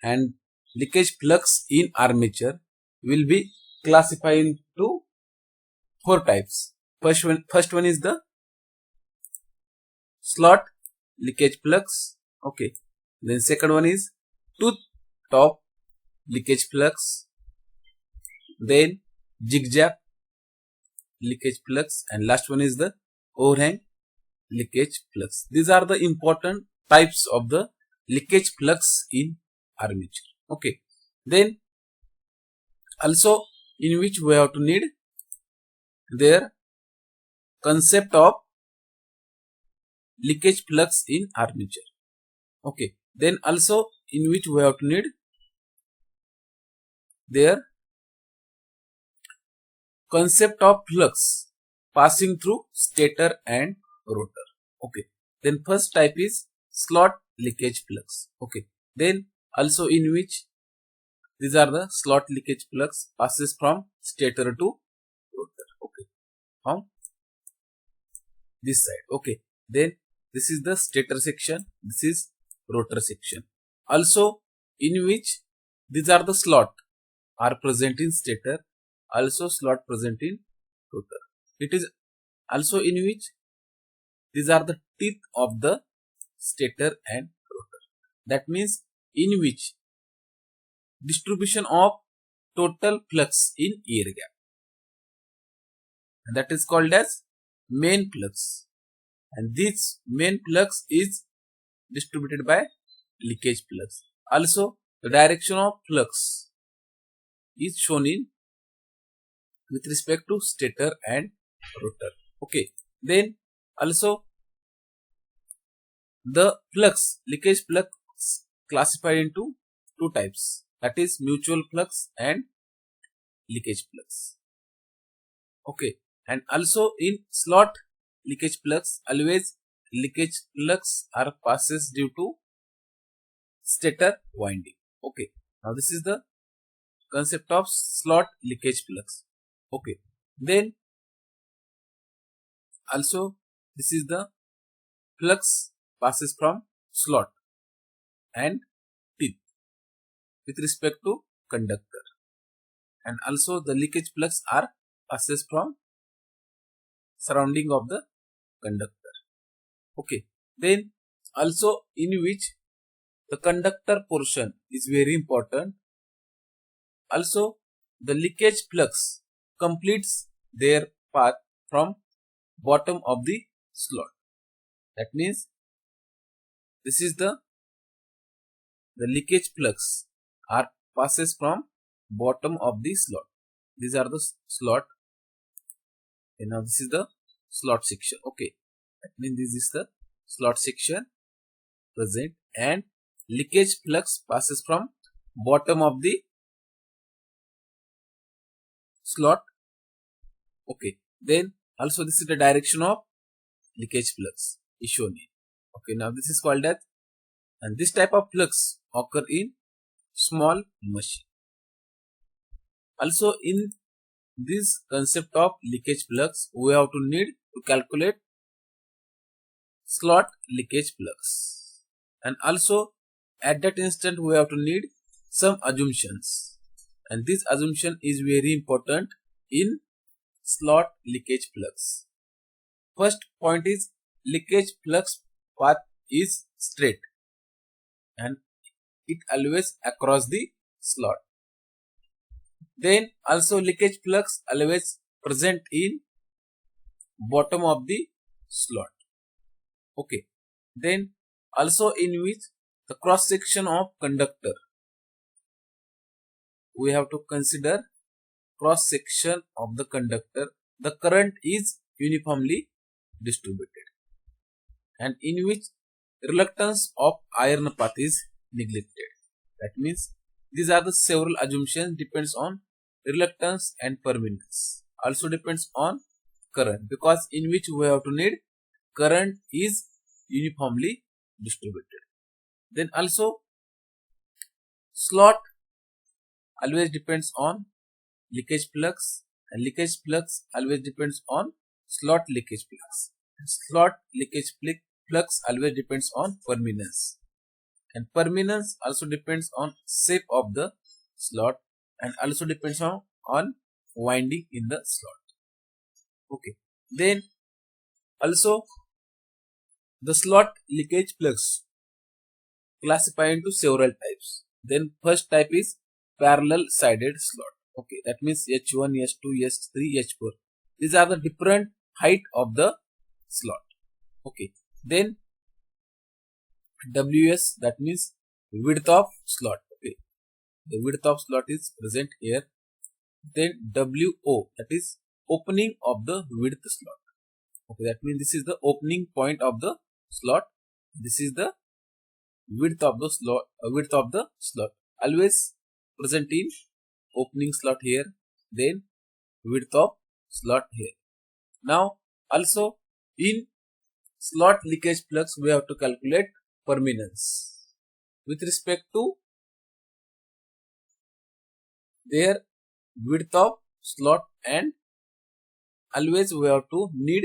and leakage flux in armature will be classified into 4 types. First one is the slot leakage flux. Okay. Then second one is tooth top leakage flux. Then zigzag leakage flux, and last one is the overhang leakage flux. These are the important types of the leakage flux in armature. Okay. Then also in which we have to need their concept of leakage flux in armature. Okay. Then also in which we have to need their concept of flux passing through stator and rotor. Okay. Then first type is slot leakage flux. Okay. Then also in which these are the slot leakage flux passes from stator to rotor. Okay. From this side. Okay. Then this is the stator section. This is rotor section. Also in which these are the slot are present in stator, also slot present in rotor. It is also in which these are the teeth of the stator and rotor. That means in which distribution of total flux in air gap, and that is called as main flux, and this main flux is distributed by leakage flux. Also the direction of flux is shown in with respect to stator and rotor. Okay. Then also the flux, leakage flux classified into 2 types, that is mutual flux and leakage flux. Okay. And also in slot leakage flux, always leakage flux are passes due to stator winding. Okay. Now this is the concept of slot leakage flux. Okay. Then also this is the flux passes from slot and teeth with respect to conductor, and also the leakage flux are passes from surrounding of the conductor. Okay. Then also in which the conductor portion is very important. Also the leakage flux completes their path from bottom of the slot. That means this is the leakage flux are passes from bottom of the slot. These are the slot, and now this is the slot section. Okay. That means this is the slot section present, and leakage flux passes from bottom of the slot. Okay. Then also this is the direction of leakage flux is shown here. Okay. Now this is called as, and this type of flux occur in small machine. Also in this concept of leakage flux, we have to need to calculate slot leakage flux, and also at that instant we have to need some assumptions, and this assumption is very important in slot leakage flux. First point is leakage flux path is straight and it always across the slot. Then also leakage flux always present in bottom of the slot. Okay. Then also in which the cross section of conductor, we have to consider cross section of the conductor. The current is uniformly distributed, and in which reluctance of iron path is neglected. That means these are the several assumptions depends on reluctance and permeance. Also depends on current, because in which we have to need current is uniformly distributed. Then also slot always depends on leakage flux, and leakage flux always depends on slot leakage flux. Slot leakage flux always depends on permeance, And permanence also depends on shape of the slot and also depends on winding in the slot. Okay. Then also the slot leakage plugs classify into several types. Then first type is parallel sided slot. Okay, that means H1, H2, H3, H4. These are the different height of the slot. Okay. Then WS, that means width of slot. Okay. The width of slot is present here. Then WO, that is opening of the width slot. Okay, that means this is the opening point of the slot. This is the width of the slot. Always present in opening slot here, then width of slot here. Now also in slot leakage plugs we have to calculate permanence with respect to their width of slot, and always we have to need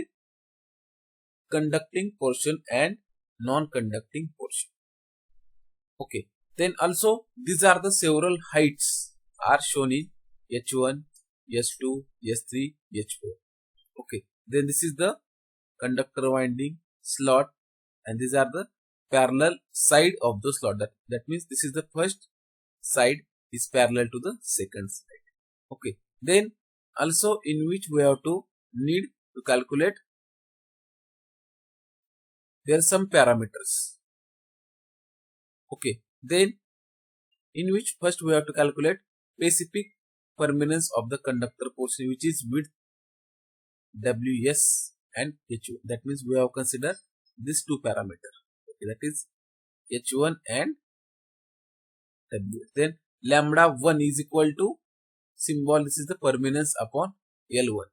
conducting portion and non-conducting portion. Okay, then also these are the several heights are shown in H1, H2, H3, H4. Okay, then this is the conductor winding slot, and these are the parallel side of the slot. That means this is the first side is parallel to the second side. Okay, then also in which we have to need to calculate there are some parameters. Okay, then in which first we have to calculate specific permanence of the conductor portion, which is width WS and H1. That means we have considered these two parameters. Okay, that is H1 and W. Then lambda 1 is equal to symbol. This is the permanence upon L1.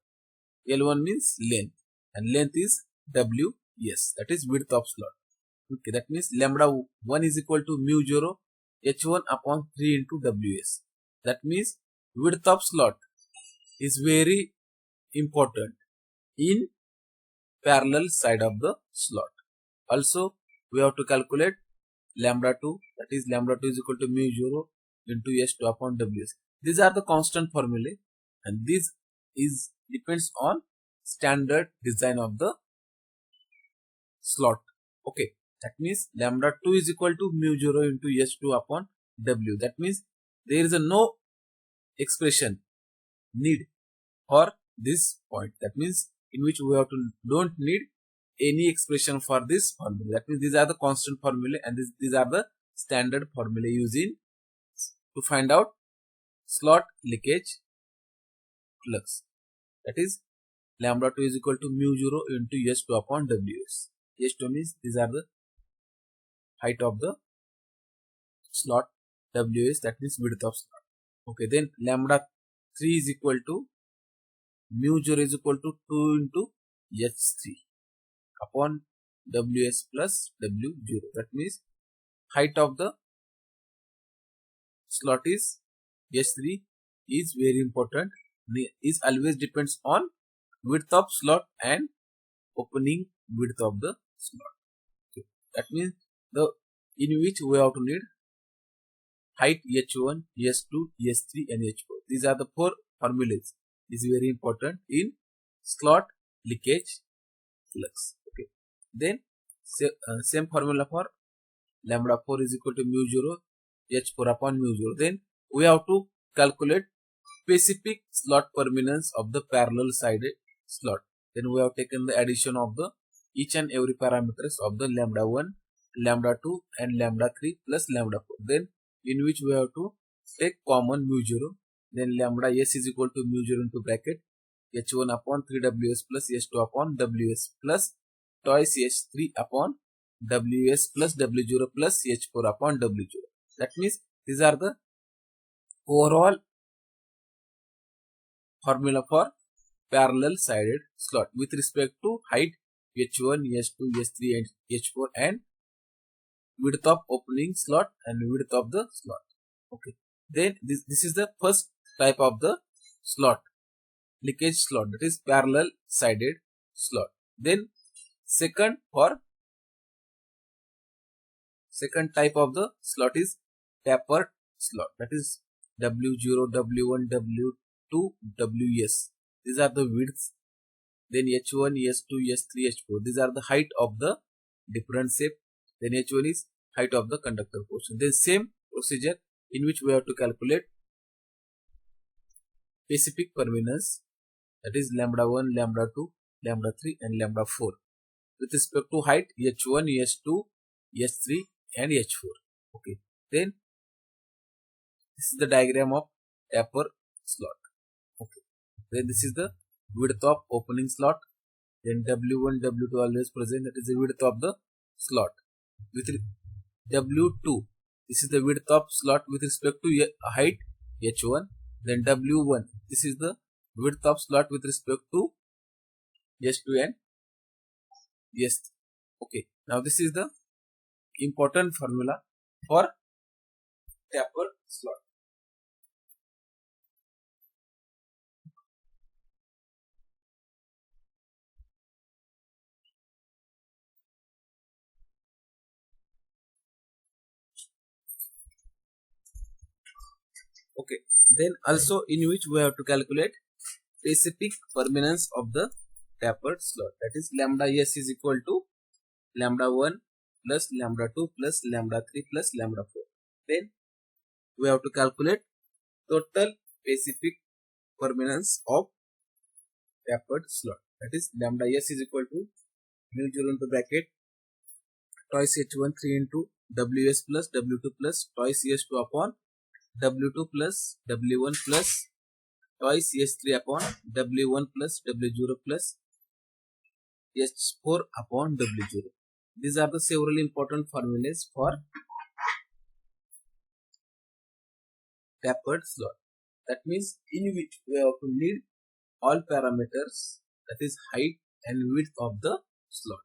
L1 means length, and length is WS. That is width of slot. Okay, that means lambda 1 is equal to mu 0 H1 upon 3 into WS. That means width of slot is very important in parallel side of the slot. Also, we have to calculate lambda 2, that is lambda 2 is equal to mu 0 into S2 upon WS. These are the constant formulae, and this is depends on standard design of the slot. Okay, that means lambda 2 is equal to mu 0 into S2 upon W. That means there is a no expression need for this point. That means in which we have to don't need any expression for this formula. That means these are the constant formulae, and these are the standard formulae using to find out slot leakage flux. That is lambda 2 is equal to mu 0 into S2 upon WS. S2 means these are the height of the slot, WS that means width of slot. Okay, then lambda 3 is equal to mu 0 is equal to 2 into H3 upon WS plus W0. That means height of the slot is S3 is very important. Is always depends on width of slot and opening width of the slot. Okay. That means the in which we have to need height H1, S2, S3 and H4. These are the four formulas. Is very important in slot leakage flux. Okay. Then same formula for lambda 4 is equal to mu 0 H4 upon mu 0. Then we have to calculate specific slot permanence of the parallel sided slot. Then we have taken the addition of the each and every parameters of the lambda 1, lambda 2 and lambda 3 plus lambda 4. Then in which we have to take common mu 0. Then lambda s is equal to mu 0 into bracket H1 upon 3ws plus S2 upon ws plus twice S3 upon ws plus w0 plus H4 upon w0. That means these are the overall formula for parallel sided slot with respect to height H1, S2, S3 and H4 and width of opening slot and width of the slot. Okay. Then this is the first type of the slot, leakage slot, that is parallel sided slot. Then second second type of the slot is tapered slot, that is W0, W1, W2, Ws. These are the widths. Then H1, H2, H3, H4. These are the height of the different shape. Then H1 is height of the conductor portion. Then same procedure in which we have to calculate specific permanence, that is lambda 1, lambda 2, lambda 3 and lambda 4 with respect to height H1, H2, H3 and H4. Okay. Then this is the diagram of taper slot. Okay. Then this is the width of opening slot. Then W1, W2 always present, that is the width of the slot. With W2, this is the width of slot with respect to height H1. Then W1, this is the width of slot with respect to H2 and H3. Okay. Now this is the important formula for taper slot. Okay. Then also in which we have to calculate specific permanence of the tapered slot, that is lambda s is equal to lambda 1 plus lambda 2 plus lambda 3 plus lambda 4. Then we have to calculate total specific permanence of tapered slot, that is lambda s is equal to mu 0 into bracket twice h1 3 into ws plus w2 plus twice s2 upon w2 plus w1 plus twice s3 upon w1 plus w0 plus h4 upon w0. These are the several important formulas for tapered slot. That means in which we have to need all parameters, that is height and width of the slot.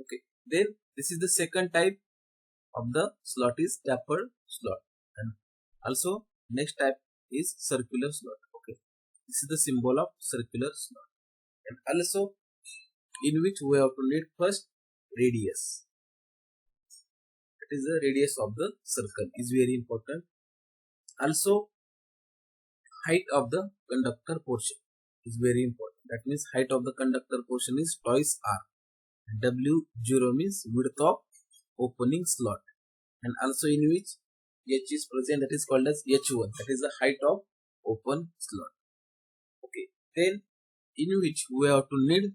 Okay. Then this is the second type of the slot is tapered slot, and also next type is circular slot. Okay. This is the symbol of circular slot, and also in which we have to need first radius. That is the radius of the circle is very important. Also height of the conductor portion is very important. That means height of the conductor portion is twice r. W0 means width of opening slot, and also in which h is present, that is called as h1, that is the height of open slot. Okay. Then in which we have to need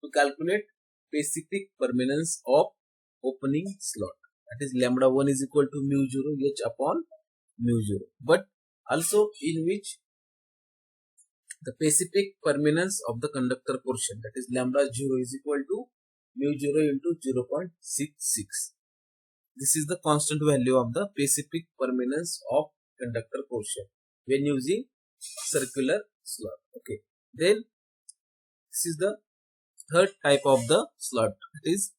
to calculate specific permanence of opening slot, that is lambda 1 is equal to mu 0 h upon mu 0, but also in which the specific permanence of the conductor portion, that is lambda 0 is equal to mu 0 into 0.66. This is the constant value of the specific permanence of conductor portion when using circular slot. Okay. Then this is the third type of the slot, that is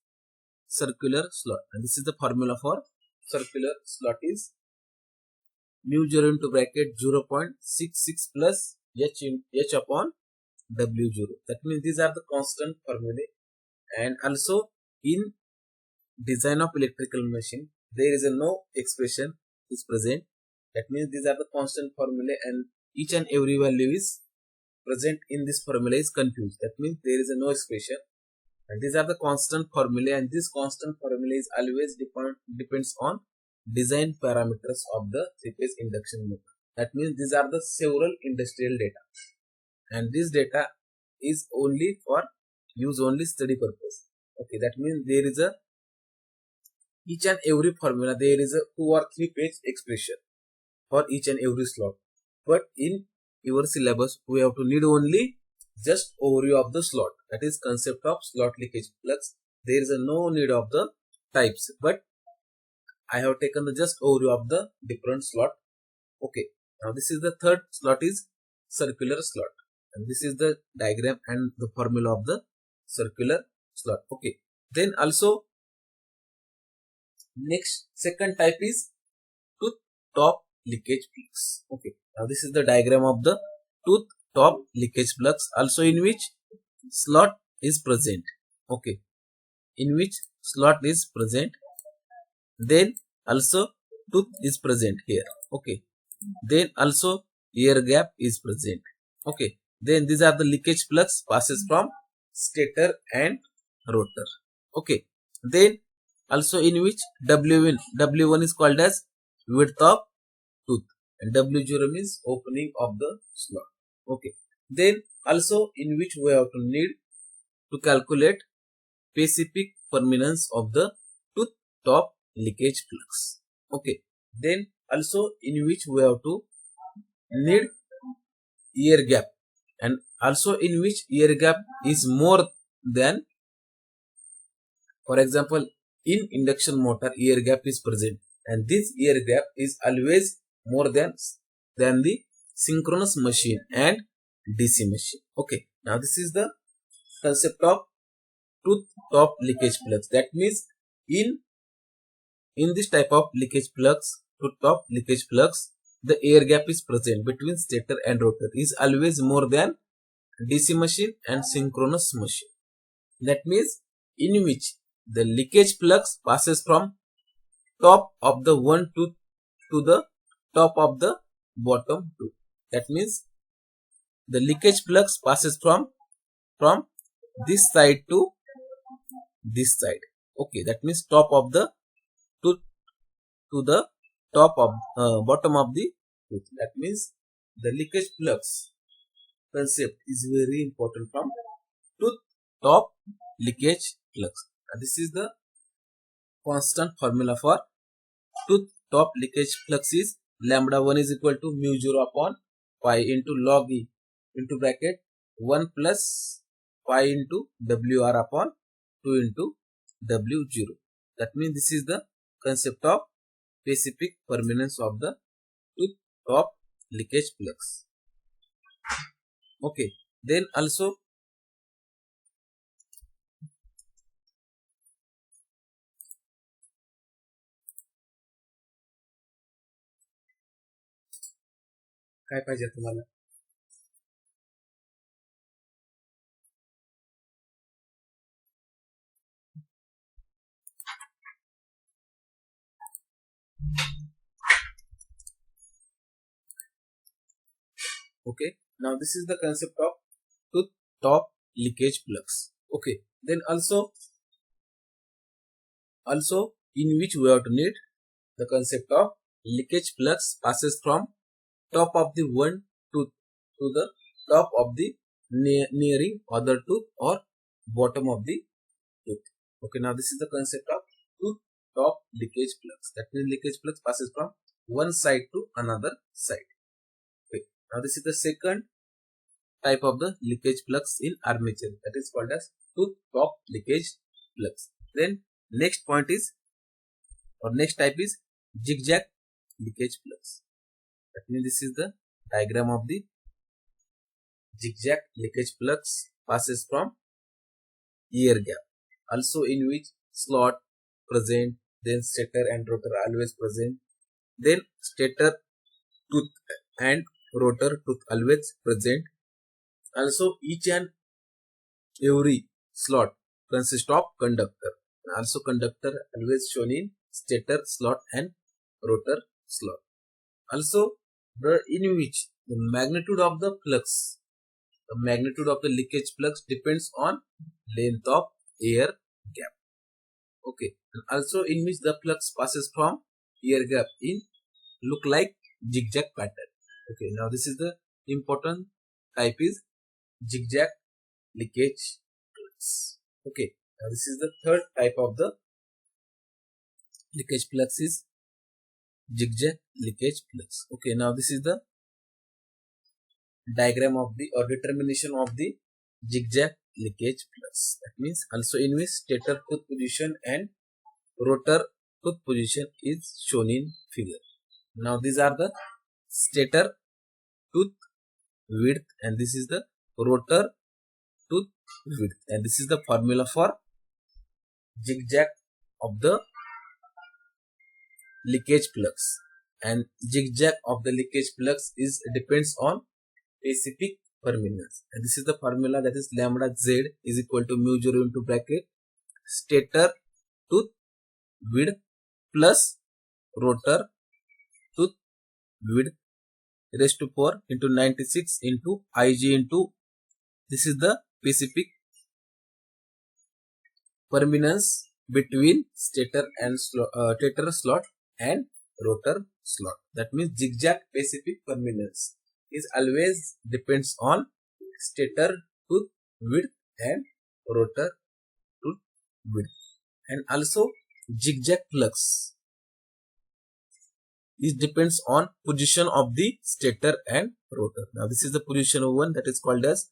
circular slot, and this is the formula for circular slot is mu 0 into bracket 0.66 plus h upon w0. That means these are the constant formulae. And also in design of electrical machine there is a no expression is present. That means these are the constant formulae, and each and every value is present in this formula is confused. That means there is a no expression, and these are the constant formulae, and this constant formula is always depends on design parameters of the three-phase induction motor. That means these are the several industrial data, and this data is only for use only study purpose. Okay. That means there is a each and every formula there is a 2 or 3 page expression for each and every slot, but in your syllabus we have to need only just overview of the slot, that is concept of slot leakage flux. There is a no need of the types, but I have taken the just overview of the different slot. Okay. Now this is the third slot is circular slot, and this is the diagram and the formula of the circular slot. Okay. Then also next second type is tooth top leakage flux. Okay. Now this is the diagram of the tooth top leakage flux, also in which slot is present. Okay. In which slot is present, Then also tooth is present here. Okay. Then also air gap is present. Okay. Then these are the leakage flux passes from stator and rotor. Okay. Then also in which W1 is called as width of tooth and W0 means opening of the slot. Okay. Then also in which we have to need to calculate specific permanence of the tooth top leakage flux. Okay. Then also in which we have to need ear gap and also in which ear gap is more than, for example, in induction motor ear gap is present and this ear gap is always more than the synchronous machine and DC machine. Okay. Now this is the concept of tooth top leakage flux. That means in this type of leakage flux, tooth top leakage flux, the air gap is present between stator and rotor is always more than DC machine and synchronous machine. That means in which the leakage flux passes from top of the one tooth to the top of the bottom tooth. That means the leakage flux passes from this side to this side. Okay, that means top of the tooth to the top of bottom of the tooth. That means the leakage flux concept is very important from tooth top leakage flux. This is the constant formula for tooth top leakage flux is lambda 1 is equal to mu 0 upon pi into log E into bracket 1 plus pi into WR upon 2 into W0. That means this is the concept of specific permanence of the tooth top leakage flux. Okay. Then also काय पाहिजे तुम्हाला? Okay. Now this is the concept of tooth top leakage flux. Okay. Then also in which we have to need the concept of leakage flux passes from top of the one tooth to the top of the nearing other tooth or bottom of the tooth. Okay, now this is the concept of tooth top leakage flux. That means leakage flux passes from one side to another side. Okay, now this is the second type of the leakage flux in armature, that is called as tooth top leakage flux. Then next point is, or next type is zigzag leakage flux. That means this is the diagram of the zigzag leakage flux passes from ear gap, also in which slot present, then stator and rotor always present, then stator tooth and rotor tooth always present. Also each and every slot consists of conductor. Also conductor always shown in stator slot and rotor slot. Also in which the magnitude of the flux, the magnitude of the leakage flux depends on length of air gap. Okay, and also in which the flux passes from air gap in look like zigzag pattern. Okay, now this is the important type is zigzag leakage flux. Okay, now this is the third type of the leakage flux is zigzag leakage flux. Okay, now this is the diagram of the or determination of the zigzag leakage flux. That means also in which stator tooth position and rotor tooth position is shown in figure. Now these are the stator tooth width and this is the rotor tooth width, and this is the formula for zigzag of the leakage flux, and zigzag of the leakage flux is depends on specific permanence, and this is the formula, that is lambda z is equal to mu 0 into bracket stator tooth width plus rotor tooth width raised to 4 into 96 into Ig into, this is the specific permanence between stator slot and rotor slot. That means zigzag specific permanence is always depends on stator tooth width and rotor tooth width. And also zigzag flux is depends on position of the stator and rotor. Now this is the position 1, that is called as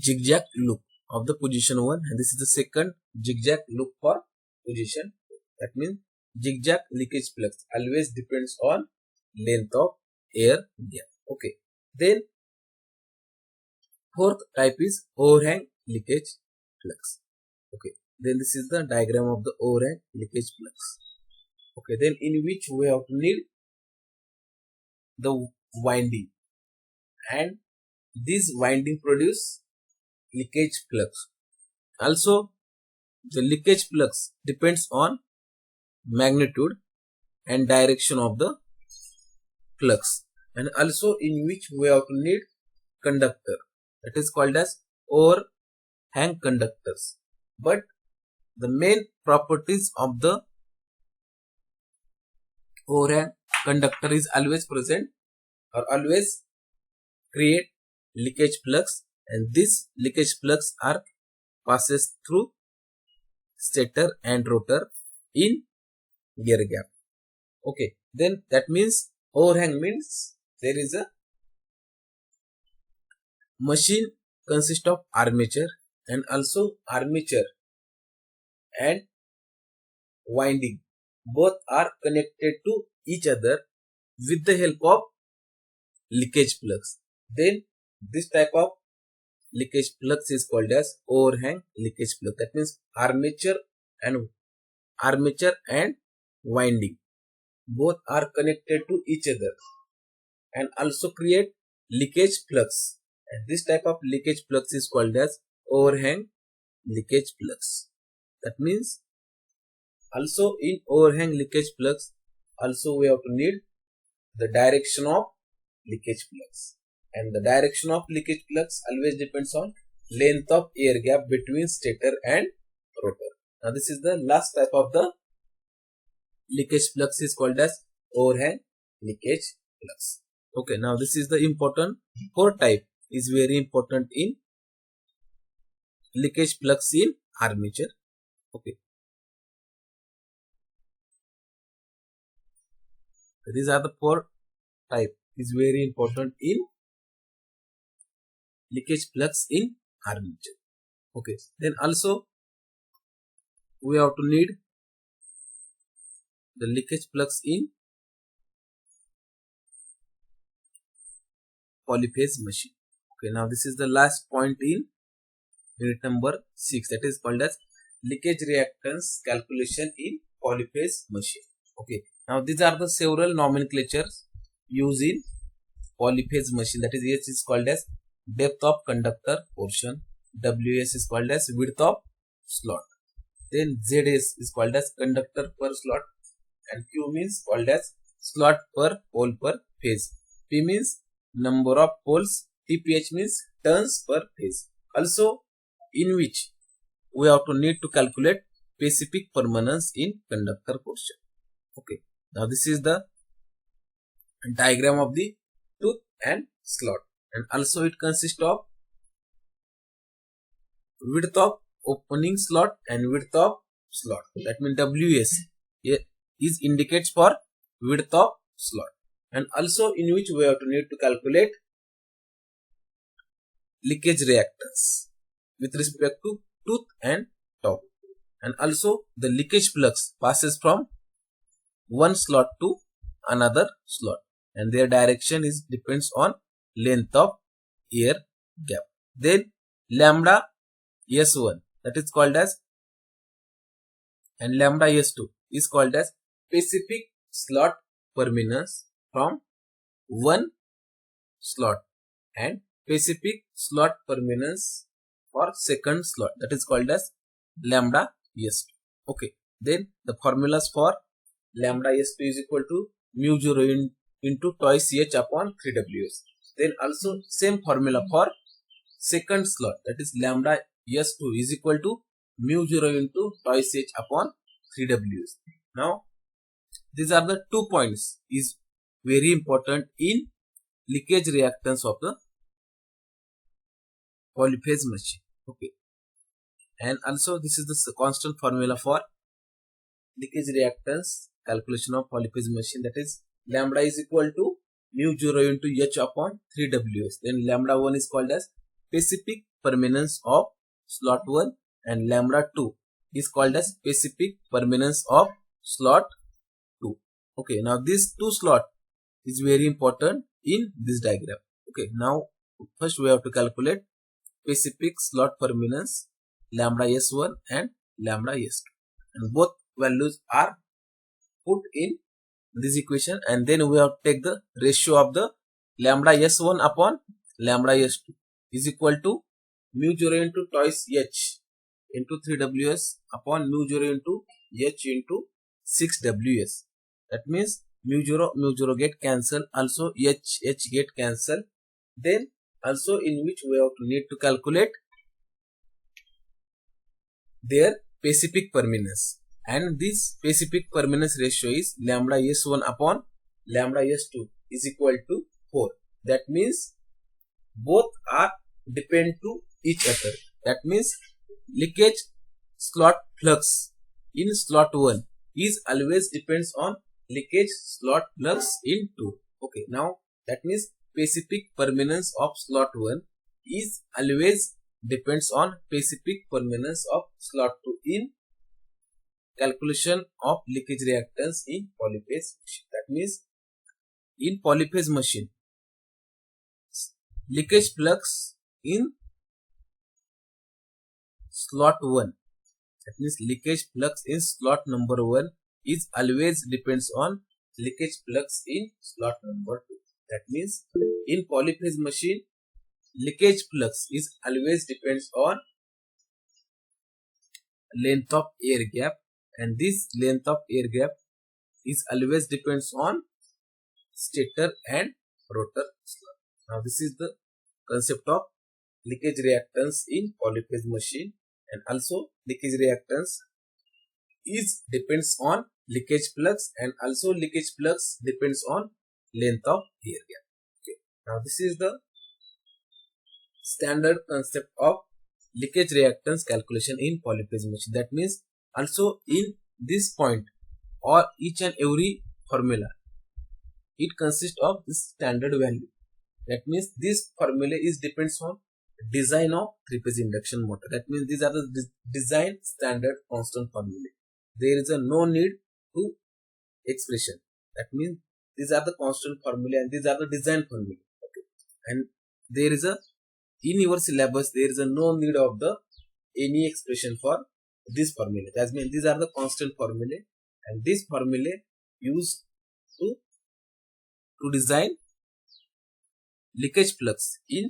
zigzag loop of the position 1, and this is the second zigzag loop for position 2. That means zigzag leakage flux always depends on length of air gap. Okay. Then fourth type is overhang leakage flux. Okay. Then this is the diagram of the overhang leakage flux. Okay. Then in which we have to need the winding, and this winding produce leakage flux. Also the leakage flux depends on magnitude and direction of the flux, and also in which we have to need conductor, that is called as overhang conductors. But the main properties of the overhang conductor is always present or always create leakage flux, and this leakage flux are passes through stator and rotor in air gap. Okay, then that means overhang means there is a machine consists of armature, and also armature and winding both are connected to each other with the help of leakage flux. Then this type of leakage flux is called as overhang leakage flux. That means armature and winding both are connected to each other and also create leakage flux, and this type of leakage flux is called as overhang leakage flux. That means also in overhang leakage flux also we have to need the direction of leakage flux, and the direction of leakage flux always depends on length of air gap between stator and rotor. Now this is the last type of the leakage flux is called as overhang leakage flux. Okay, now this is the important fourth type is very important in leakage flux in armature. Okay, these are the four type is very important in leakage flux in armature. Okay, then also we have to need the leakage flux in polyphase machine. Okay, now this is the last point in unit number 6, that is called as leakage reactance calculation in polyphase machine. Okay, now these are the several nomenclatures used in polyphase machine. That is, H is called as depth of conductor portion, WS is called as width of slot, then ZS is called as conductor per slot, and Q means called as slot per pole per phase, P means number of poles, TPH means turns per phase. Also in which we have to need to calculate specific permanence in conductor portion. Okay, now this is the diagram of the tooth and slot, and also it consists of width of opening slot and width of slot. That means WS is indicates for width of slot, and also in which we have to need to calculate leakage reactance with respect to tooth and top, and also the leakage flux passes from one slot to another slot, and their direction is depends on length of air gap. Then lambda S1, that is called as, and lambda S2 is called as specific slot permanence from one slot, and specific slot permanence for second slot, that is called as lambda S2. Okay, Then the formulas for lambda S2 is equal to mu 0 into twice H upon 3Ws. Then also same formula for second slot, that is lambda S2 is equal to mu 0 into twice H upon 3Ws. Now these are the 2 points is very important in leakage reactance of the polyphase machine. Okay, and also this is the constant formula for leakage reactance calculation of polyphase machine, that is lambda is equal to mu 0 into H upon 3Ws. Then lambda 1 is called as specific permanence of slot 1 and lambda 2 is called as specific permanence of slot 2. Okay, now this 2 slot is very important in this diagram. Okay, now first we have to calculate specific slot permanence lambda S1 and lambda S2, and both values are put in this equation, and then we have to take the ratio of the lambda S1 upon lambda S2 is equal to mu 0 into twice H into 3Ws upon mu 0 into H into 6Ws. That means mu 0 get cancelled, also H get cancelled. Then also in which we have to need to calculate their specific permanence, and this specific permanence ratio is lambda S1 upon lambda S2 is equal to 4. That means both are depend to each other. That means leakage slot flux in slot 1 is always depends on leakage slot flux in 2. Okay, now that means specific permanence of slot 1 is always depends on specific permanence of slot 2 in calculation of leakage reactance in polyphase machine. That means in polyphase machine, leakage flux in slot 1, that means leakage flux in slot number 1 is always depends on leakage flux in slot number 2. That means in polyphase machine, leakage flux is always depends on length of air gap, and this length of air gap is always depends on stator and rotor slot. Now this is the concept of leakage reactance in polyphase machine, and also leakage reactance is depends on leakage flux, and also leakage flux depends on length of air gap. Okay, now this is the standard concept of leakage reactance calculation in polyphase machine. That means also in this point or each and every formula, it consists of this standard value. That means this formula is depends on design of 3-phase induction motor. That means these are the design standard constant formula. There is a no need to expression. That means these are the constant formula and these are the design formula. Okay, and there is a in your syllabus there is a no need of the any expression for this formula. That means these are the constant formula, and this formula used to design leakage flux in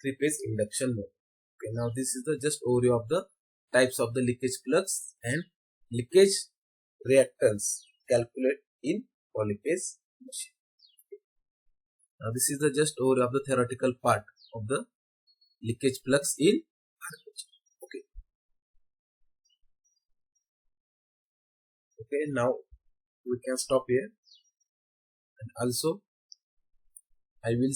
3-phase induction motor. Okay, now this is the just overview of the types of the leakage flux and leakage reactance calculate in polyphase machine. Now this is the just overview of the theoretical part of the leakage flux in armature. Okay, now we can stop here, and also I will